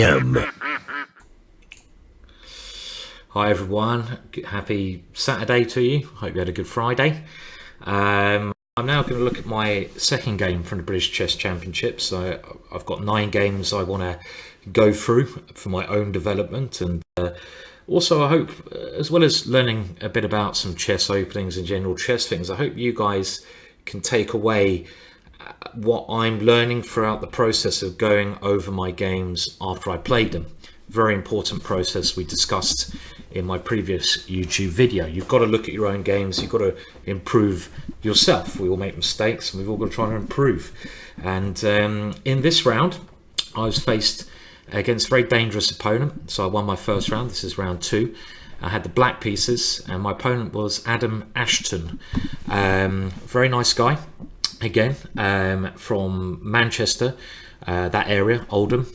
GingerGM. Hi everyone, happy Saturday to you. Hope you had a good Friday. I'm now going to look at my second game from the British Chess Championships. So I've got 9 games I want to go through for my own development, and also I hope, as well as learning a bit about some chess openings and general chess things, I hope you guys can take away what I'm learning throughout the process of going over my games after I played them. Very important process we discussed in my previous YouTube video. You've got to look at your own games, you've got to improve yourself. We all make mistakes and we've all got to try and improve. And in this round I was faced against a very dangerous opponent, so I won my first round. This is round 2. I had the black pieces and my opponent was Adam Ashton. Very nice guy, again, from Manchester, that area, Oldham,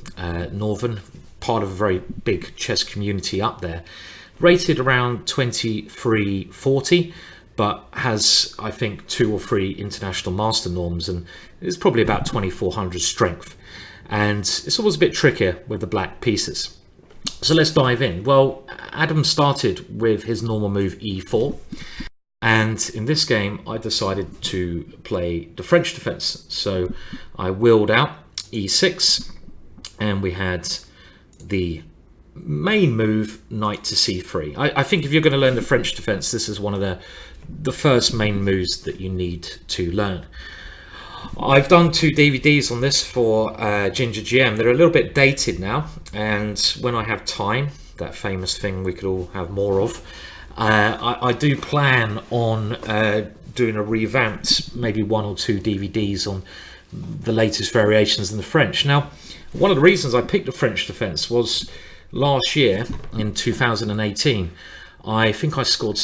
Northern, part of a very big chess community up there. Rated around 2340, but has, I think, 2 or 3 international master norms, and it's probably about 2400 strength. And it's always a bit trickier with the black pieces. So let's dive in. Well, Adam started with his normal move E4, and in this game I decided to play the French defense. So I wheeled out E6, and we had the main move, knight to C3. I think if you're going to learn the French defense, this is one of the first main moves that you need to learn. I've done 2 DVDs on this for GingerGM. They're a little bit dated now, and when I have time, that famous thing we could all have more of, I do plan on doing a revamped, maybe 1 or 2 DVDs on the latest variations in the French. Now, one of the reasons I picked the French defense was last year in 2018, I think I scored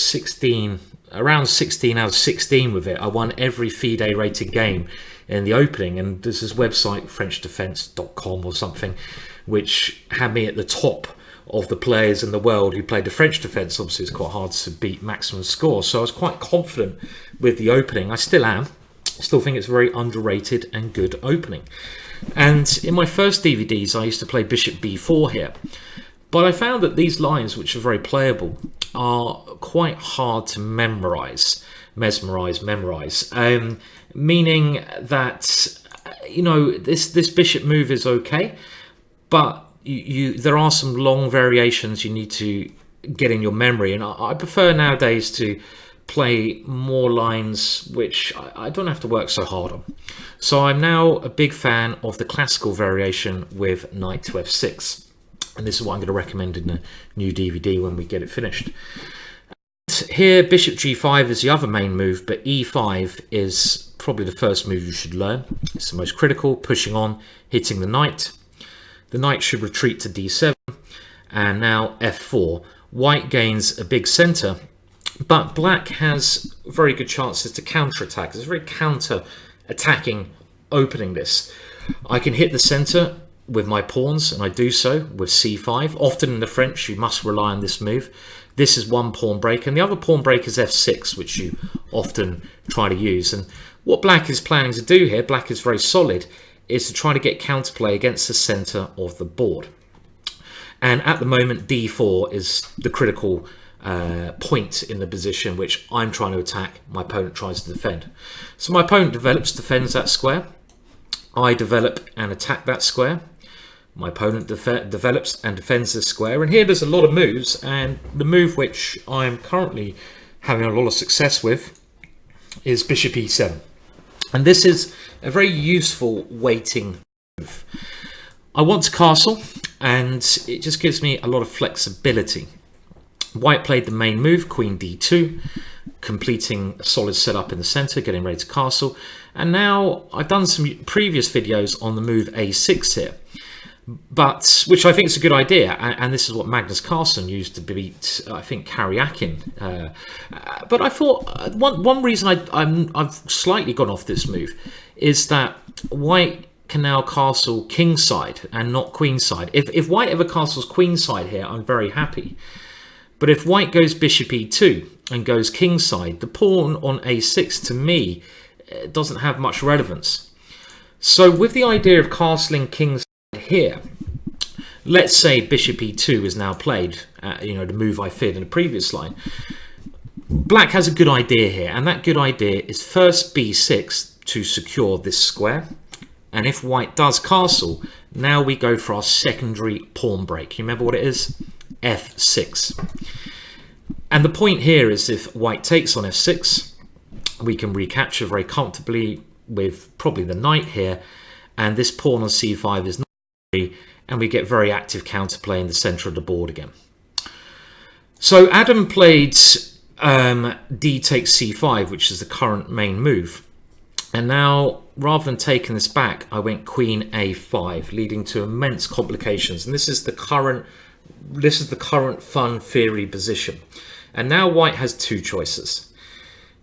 around 16 out of 16 with it. I won every FIDE rated game in the opening, and there's this website, FrenchDefense.com or something, which had me at the top of the players in the world who played the French defense. Obviously, it's quite hard to beat maximum score, so I was quite confident with the opening. I still am. Still think it's a very underrated and good opening. And in my first DVDs, I used to play Bishop B4 here, but I found that these lines, which are very playable, are quite hard to memorize, meaning that, you know, this bishop move is okay, but there are some long variations you need to get in your memory, and I prefer nowadays to play more lines which I don't have to work so hard on. So I'm now a big fan of the classical variation with knight to F6, and this is what I'm going to recommend in the new DVD when we get it finished. Here, bishop G5 is the other main move, but E5 is probably the first move you should learn. It's the most critical, pushing on, hitting the knight. The knight should retreat to D7, and now F4. White gains a big center, but black has very good chances to counter-attack. It's a very counter-attacking opening this. I can hit the center with my pawns, and I do so with C5. Often in the French, you must rely on this move. This is one pawn break, and the other pawn break is F6, which you often try to use. And what black is planning to do here, black is very solid, is to try to get counterplay against the center of the board. And at the moment, D4 is the critical point in the position which I'm trying to attack, my opponent tries to defend. So my opponent defends that square. I develop and attack that square. My opponent develops and defends this square. And here there's a lot of moves, and the move which I'm currently having a lot of success with is bishop E7. And this is a very useful waiting move. I want to castle, and it just gives me a lot of flexibility. White played the main move, queen D2, completing a solid setup in the center, getting ready to castle. And now I've done some previous videos on the move A6 here, but which I think is a good idea, and this is what Magnus Carlsen used to beat, I think, Karyakin. But I thought one reason I've slightly gone off this move is that White can now castle kingside and not queenside. If White ever castles queenside here, I'm very happy. But if White goes bishop E2 and goes kingside, the pawn on A6 to me doesn't have much relevance. So with the idea of castling kingside here, let's say bishop e2 is now played, you know, the move I feared in the previous line. Black has a good idea here, and that good idea is first b6 to secure this square. And if white does castle, now we go for our secondary pawn break. You remember what it is? f6. And the point here is if white takes on f6, we can recapture very comfortably with probably the knight here, and this pawn on c5 is not free, and we get very active counterplay in the center of the board again. So Adam played d takes c5, which is the current main move. And now, rather than taking this back, I went queen a5, leading to immense complications. And this is the current fun theory position. And now white has two choices.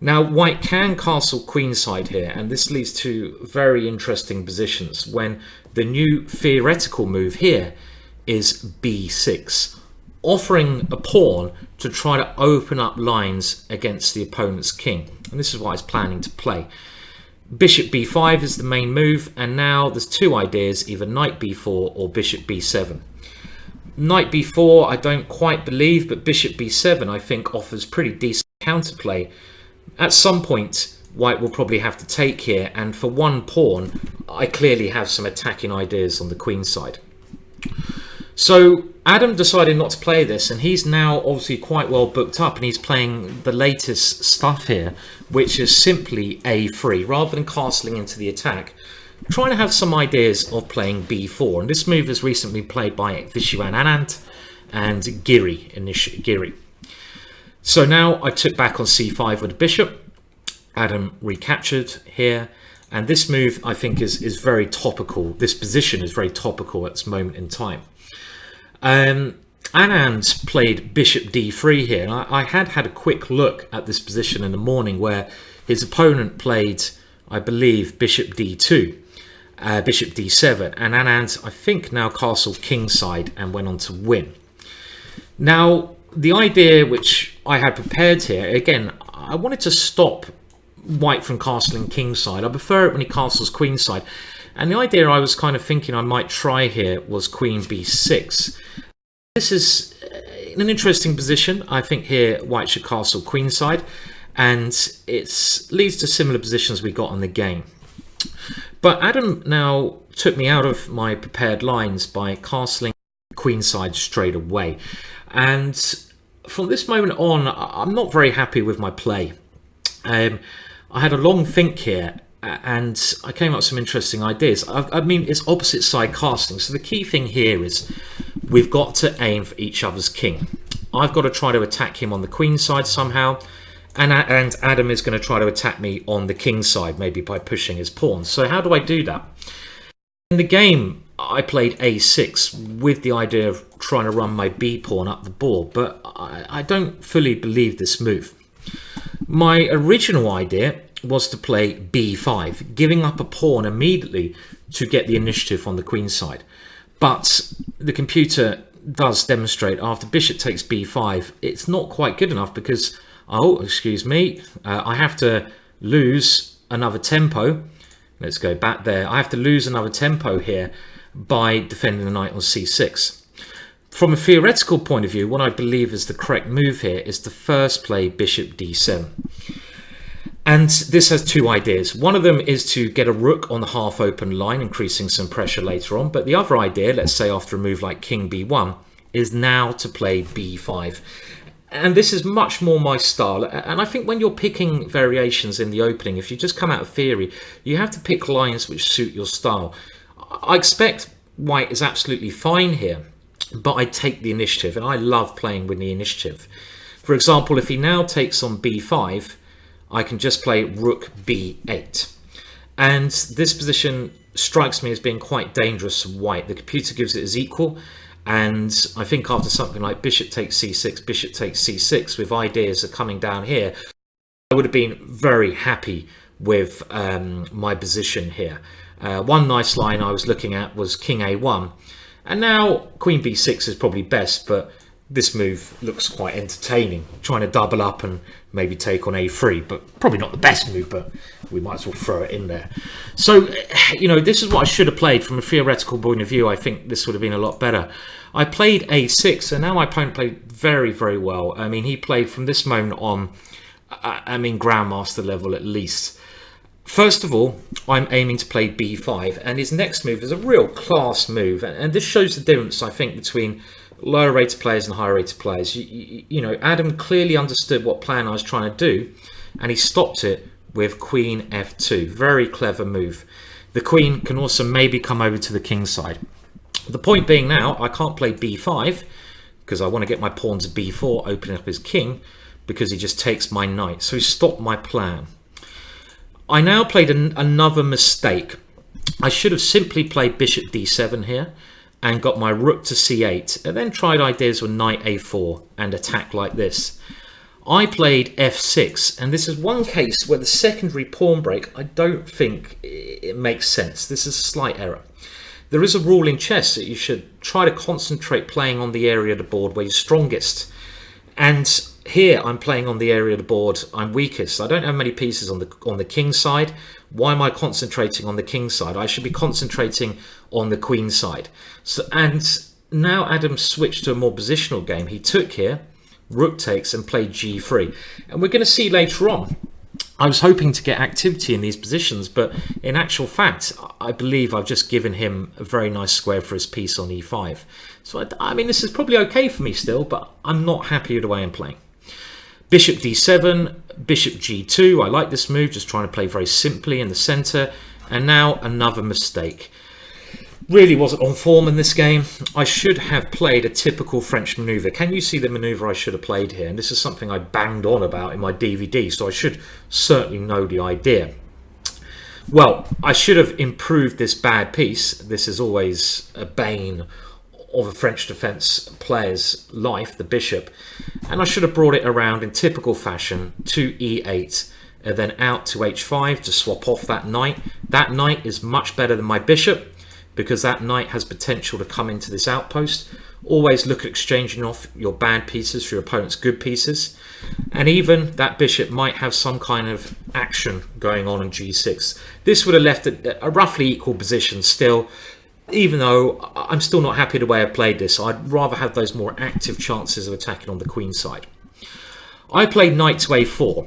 Now white can castle queenside here, and this leads to very interesting positions when the new theoretical move here is b6, offering a pawn to try to open up lines against the opponent's king. And this is what I was planning to play. Bishop b5 is the main move, and now there's two ideas, either knight b4 or bishop b7. Knight b4 I don't quite believe, but bishop b7 I think offers pretty decent counterplay. At some point white will probably have to take here, and for one pawn I clearly have some attacking ideas on the queen side. So Adam decided not to play this, and he's now obviously quite well booked up, and he's playing the latest stuff here, which is simply a3 rather than castling into the attack, trying to have some ideas of playing b4. And this move is recently played by Vishuan Anand and Giri. So now I took back on c5 with the bishop. Adam recaptured here, and this move I think is very topical. This position is very topical at this moment in time. Anand played bishop d3 here, and I had a quick look at this position in the morning where his opponent played, I believe, bishop d2, bishop d7, and Anand I think now castled kingside and went on to win. Now the idea which I had prepared here, again, I wanted to stop white from castling kingside. I prefer it when he castles queenside. And the idea I was kind of thinking I might try here was queen b6. This is an interesting position. I think here white should castle queenside, and it leads to similar positions we got on the game. But Adam now took me out of my prepared lines by castling queenside straight away. And from this moment on, I'm not very happy with my play. I had a long think here, and I came up with some interesting ideas. I mean, it's opposite side casting, so the key thing here is we've got to aim for each other's king. I've got to try to attack him on the queen side somehow, and Adam is going to try to attack me on the king side, maybe by pushing his pawns. So how do I do that? In the game, I played a6 with the idea of trying to run my b pawn up the board, but I don't fully believe this move. My original idea was to play b5, giving up a pawn immediately to get the initiative on the queen side. But the computer does demonstrate after bishop takes b5, it's not quite good enough because, oh, excuse me, I have to lose another tempo. Let's go back there. I have to lose another tempo here by defending the knight on c6. From a theoretical point of view, what I believe is the correct move here is to first play bishop d7. And this has two ideas. One of them is to get a rook on the half open line, increasing some pressure later on. But the other idea, let's say after a move like king b1, is now to play b5. And this is much more my style. And I think when you're picking variations in the opening, if you just come out of theory, you have to pick lines which suit your style. I expect white is absolutely fine here, but I take the initiative, and I love playing with the initiative. For example, if he now takes on b5, I can just play rook b8. And this position strikes me as being quite dangerous for white. The computer gives it as equal, and I think after something like bishop takes c6, bishop takes c6, with ideas are coming down here, I would have been very happy with my position here. One nice line I was looking at was king a1, and now queen b6 is probably best, but this move looks quite entertaining, trying to double up and maybe take on a3, but probably not the best move, but we might as well throw it in there. So, you know, this is what I should have played from a theoretical point of view. I think this would have been a lot better. I played a6, and now my opponent played very, very well. I mean, he played from this moment on, I mean, Grandmaster level at least. First of all, I'm aiming to play b5, and his next move is a real class move, and this shows the difference, I think, between lower rated players and higher rated players. You know, Adam clearly understood what plan I was trying to do, and he stopped it with queen f2. Very clever move. The queen can also maybe come over to the king side. The point being now, I can't play b5 because I want to get my pawn to b4, opening up his king, because he just takes my knight. So he stopped my plan. I now played another mistake. I should have simply played bishop d7 here and got my rook to c8, and then tried ideas with knight a4 and attack like this. I played f6, and this is one case where the secondary pawn break, I don't think it makes sense. This is a slight error. There is a rule in chess that you should try to concentrate playing on the area of the board where you're strongest. And here I'm playing on the area of the board I'm weakest. I don't have many pieces on the king side. Why am I concentrating on the king side? I should be concentrating on the queen side. So, and now Adam switched to a more positional game. He took here, rook takes, and played g3. And we're going to see later on, I was hoping to get activity in these positions, but in actual fact, I believe I've just given him a very nice square for his piece on e5. So, I mean, this is probably okay for me still, but I'm not happy with the way I'm playing. Bishop d7, bishop g2. I like this move, just trying to play very simply in the center. And now another mistake. Really wasn't on form in this game. I should have played a typical French maneuver. Can you see the maneuver I should have played here? And this is something I banged on about in my DVD, so I should certainly know the idea. Well, I should have improved this bad piece. This is always a bane of a French defense player's life, the bishop. And I should have brought it around in typical fashion to e8, and then out to h5 to swap off that knight. That knight is much better than my bishop, because that knight has potential to come into this outpost. Always look at exchanging off your bad pieces for your opponent's good pieces. And even that bishop might have some kind of action going on g6. This would have left a roughly equal position still, even though I'm still not happy the way I played this. I'd rather have those more active chances of attacking on the queen side. I played knight to a4,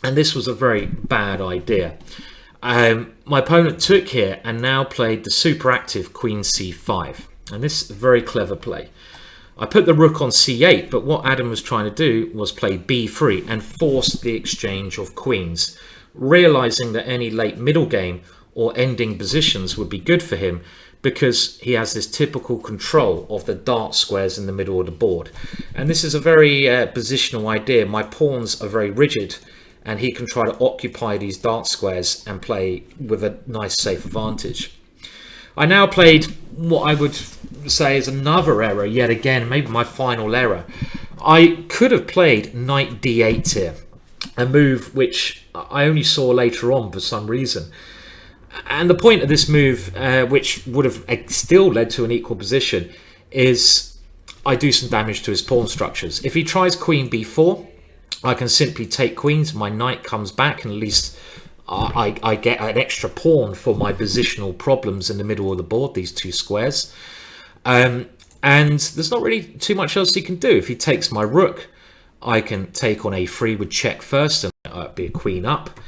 and this was a very bad idea. My opponent took here and now played the super active queen c5, and this is a very clever play. I put the rook on c8, but what Adam was trying to do was play b3 and force the exchange of queens, realizing that any late middle game or ending positions would be good for him because he has this typical control of the dart squares in the middle of the board. And this is a very positional idea. My pawns are very rigid, and he can try to occupy these dart squares and play with a nice safe advantage. I now played what I would say is another error yet again, maybe my final error. I could have played knight d8 here, a move which I only saw later on for some reason. And the point of this move, which would have still led to an equal position, is I do some damage to his pawn structures. If he tries queen b4, I can simply take queens, my knight comes back, and at least I get an extra pawn for my positional problems in the middle of the board, these two squares. And there's not really too much else he can do. If he takes my rook, I can take on a3 with check first and be a queen up.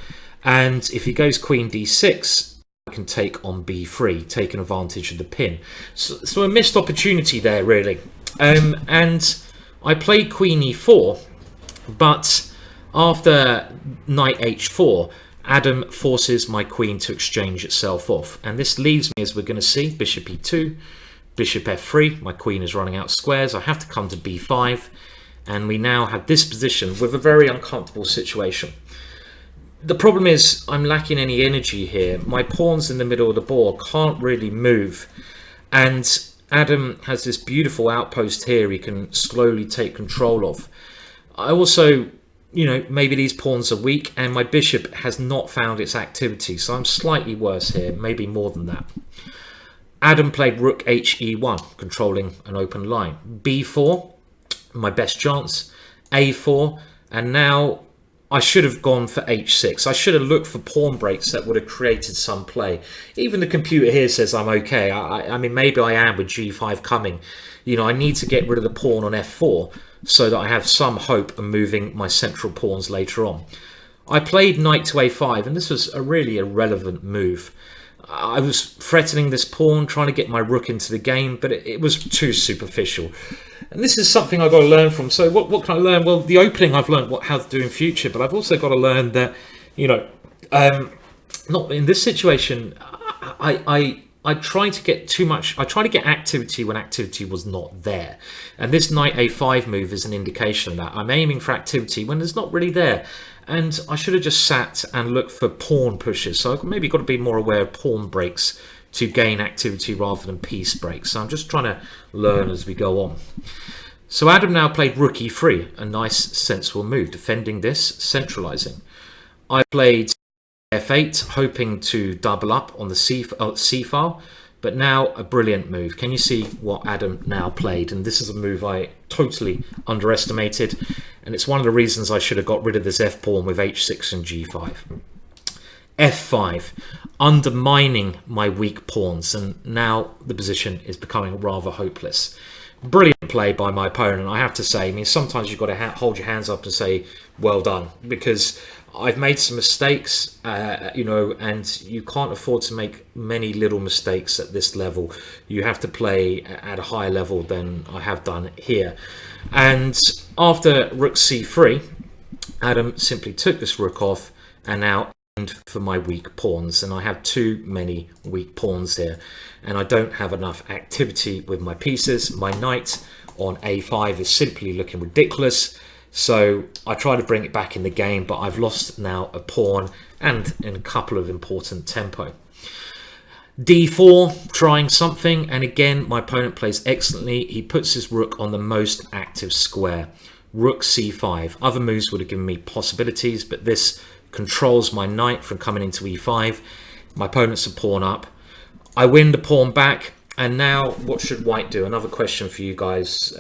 And if he goes queen d6, I can take on b3, taking advantage of the pin. So a missed opportunity there, really. And I played queen e4. But after knight h4, Adam forces my queen to exchange itself off. And this leaves me, as we're going to see, bishop e2, bishop f3. My queen is running out of squares. I have to come to b5. And we now have this position with a very uncomfortable situation. The problem is I'm lacking any energy here. My pawns in the middle of the board can't really move. And Adam has this beautiful outpost here he can slowly take control of. I also, you know, maybe these pawns are weak and my bishop has not found its activity, so I'm slightly worse here, maybe more than that. Adam played rook he1, controlling an open line. b4, my best chance. A4, and now I should have gone for H6. I should have looked for pawn breaks that would have created some play. Even the computer here says I'm okay. I mean, maybe I am with G5 coming. You know, I need to get rid of the pawn on F4 so that I have some hope of moving my central pawns later on. I played knight to A5, and this was a really irrelevant move. I was threatening this pawn, trying to get my rook into the game, but it was too superficial. And this is something I've got to learn from. So what can I learn? Well, the opening I've learned how to do in future, but I've also got to learn that, you know, not in this situation, I try to get too much. I try to get activity when activity was not there. And this knight A5 move is an indication of that. I'm aiming for activity when it's not really there. And I should have just sat and looked for pawn pushes. So I've maybe got to be more aware of pawn breaks to gain activity rather than piece breaks. So I'm just trying to learn as we go on. So Adam now played rook e3, a nice sensible move, defending this, centralizing. I played f8, hoping to double up on the C file, but now a brilliant move. Can you see what Adam now played? And this is a move I totally underestimated, and it's one of the reasons I should have got rid of this f pawn with h6 and g5. f5, undermining my weak pawns, and now the position is becoming rather hopeless. Brilliant play by my opponent, I have to say. I mean, sometimes you've got to hold your hands up and say, well done, because I've made some mistakes, you know, and you can't afford to make many little mistakes at this level. You have to play at a higher level than I have done here. And after rook c3, Adam simply took this rook off and now aimed for my weak pawns. And I have too many weak pawns here, and I don't have enough activity with my pieces. My knight on a5 is simply looking ridiculous. So I try to bring it back in the game, but I've lost now a pawn and in a couple of important tempo. d4, trying something, and again my opponent plays excellently. He puts his rook on the most active square. Rook c5. Other moves would have given me possibilities, but this controls my knight from coming into e5. My opponent's a pawn up. I win the pawn back. And now, what should white do? Another question for you guys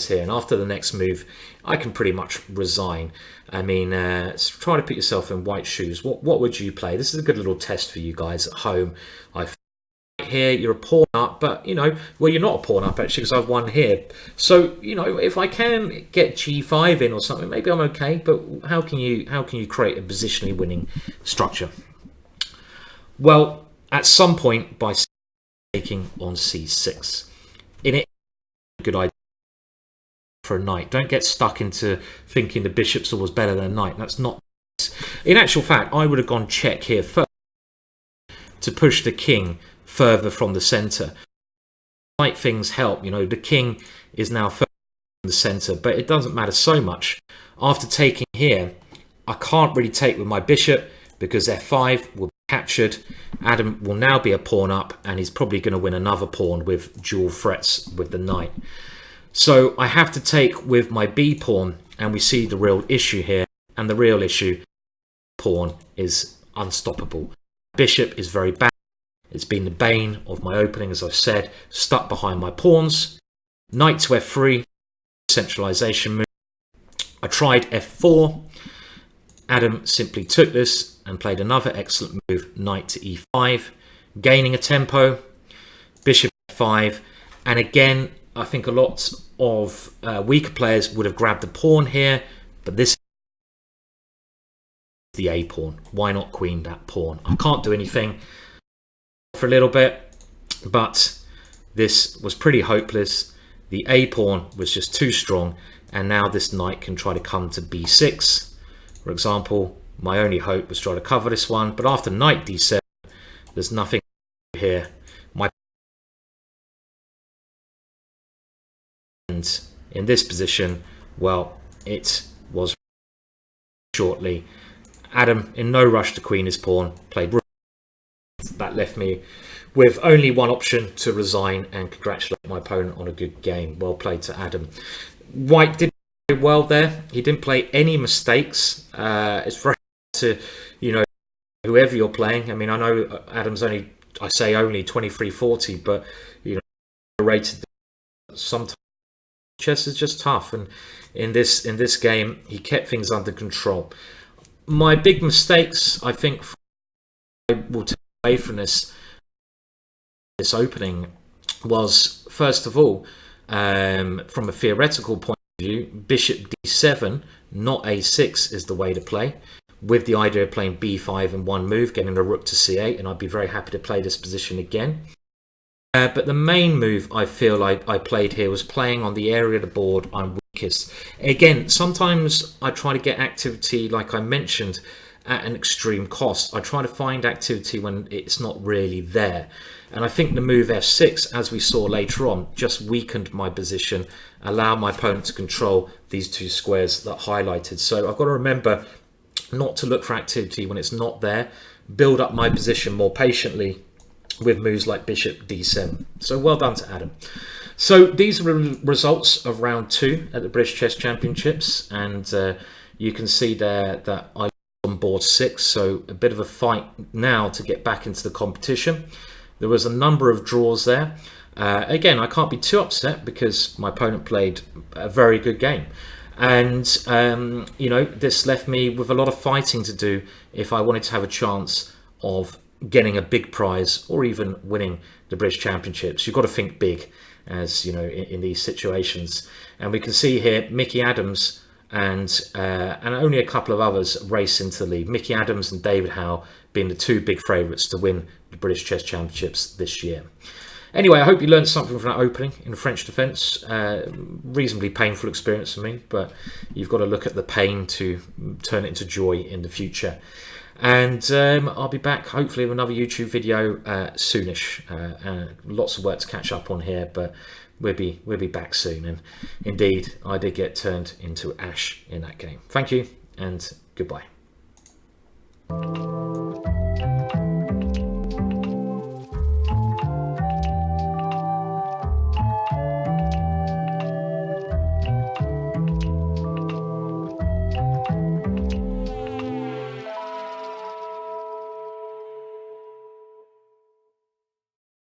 here. And after the next move, I can pretty much resign. I mean, try to put yourself in white's shoes. What would you play? This is a good little test for you guys at home. I here, you're a pawn up, but you know, well, you're not a pawn up actually because I've won here. So you know, if I can get g5 in or something, maybe I'm okay. But how can you create a positionally winning structure? Well, at some point by taking on c6. In it, good idea for a knight. Don't get stuck into thinking the bishop's always better than a knight. That's not. In actual fact, I would have gone check here first to push the king further from the center. Knight things help. You know, the king is now further from the center, but it doesn't matter so much. After taking here, I can't really take with my bishop because f5 will be captured. Adam will now be a pawn up, and he's probably going to win another pawn with dual threats with the knight. So I have to take with my b pawn, and we see the real issue here. And the real issue, pawn is unstoppable. Bishop is very bad. It's been the bane of my opening, as I've said, stuck behind my pawns. Knight to f3, centralization move. I tried f4. Adam simply took this and played another excellent move, knight to e5, gaining a tempo, bishop f5, and again, I think a lot of weaker players would have grabbed the pawn here, but this is the a pawn. Why not queen that pawn? I can't do anything for a little bit, but this was pretty hopeless. The a pawn was just too strong, and now this knight can try to come to b6. For example, my only hope was try to cover this one, but after knight d7, there's nothing here. My and in this position, well, it was shortly. Adam, in no rush to queen his pawn, played rook. That left me with only one option to resign and congratulate my opponent on a good game. Well played to Adam. White did well there. He didn't play any mistakes. It's very hard to, you know, whoever you're playing. I mean, I know Adam's only, I say only 23-40, but you know, rated sometimes chess is just tough, and in this game he kept things under control. My big mistakes, I think, I will take away from this opening was, first of all, from a theoretical point of view, bishop d7, not a6 is the way to play, with the idea of playing b5 in one move, getting a rook to c8, and I'd be very happy to play this position again. But the main move I feel I played here was playing on the area of the board I'm weakest. Again, sometimes I try to get activity, like I mentioned, at an extreme cost. I try to find activity when it's not really there. And I think the move f6, as we saw later on, just weakened my position, allowed my opponent to control these two squares that highlighted. So I've got to remember not to look for activity when it's not there, build up my position more patiently with moves like bishop d7. So well done to Adam. So these are the results of round 2 at the British Chess Championships, and you can see there that I on board 6, so a bit of a fight now to get back into the competition. There was a number of draws there. Again, I can't be too upset because my opponent played a very good game, and you know, this left me with a lot of fighting to do if I wanted to have a chance of getting a big prize or even winning the British Championships. You've got to think big, as you know, in these situations. And we can see here Mickey Adams and only a couple of others race into the lead. Mickey Adams and David Howe being the two big favourites to win the British Chess Championships this year. Anyway, I hope you learned something from that opening in the French defence. Reasonably painful experience for me, but you've got to look at the pain to turn it into joy in the future. And I'll be back hopefully with another YouTube video soonish. Lots of work to catch up on here, but we'll be back soon. And indeed, I did get turned into ash in that game. Thank you and goodbye.